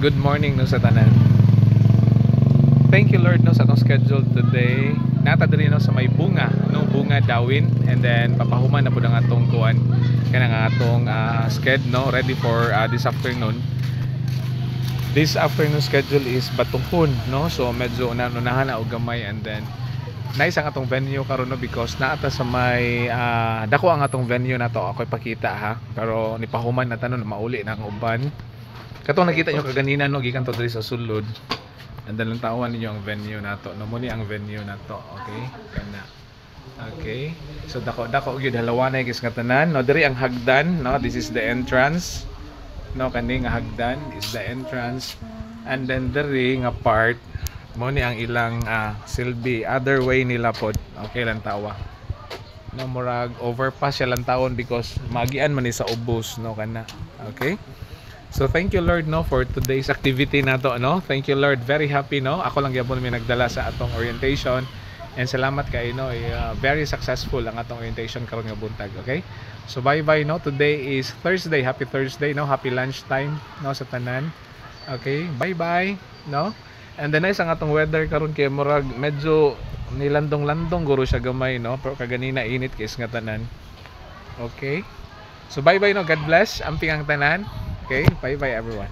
good morning no sa tanan. Thank you Lord no sa atong schedule today. Nata diri no sa may bunga, no bunga dawin, and then papahuman na pud ang atong kuan kanang atong schedule no ready for this afternoon. This afternoon schedule is batuhon no, so medyo unahan na og gamay, and then nice ang atong venue karon no because naata sa may dako ang atong venue na to. Ako'y pakita ha, pero nipahuman na tanon mauli na ang uban. Katong nakita nyo kaganina no, gikan to diri sa sulod. And then lang tawan ninyo ang venue nato. No, muni ang venue nato. Okay? Kana. Okay. So dako gyud halawanay kis nga tanan. No, diri ang hagdan, no. This is the entrance. No, kani nga hagdan is the entrance. And then diri nga part muni ang ilang silbi. Other way nila pod. Okay lang tawa. No, murag overpass siya lang tawon because magian man ni sa ubos no kana. Okay? So thank you Lord no for today's activity nato no. Thank you Lord, very happy no. Ako lang gyapon mi nagdala sa atong orientation, and salamat kay no, very successful ang atong orientation karon nga buntag. Okay? So bye-bye no. Today is Thursday. Happy Thursday no. Happy lunchtime no sa tanan. Okay? Bye-bye no. And then nice ang atong weather karon kay murag medyo nilandong-landong guro siya gamay no, pero kaganina init kis nga tanan. Okay? So bye-bye no. God bless. Amping ang tanan. Okay, bye bye everyone.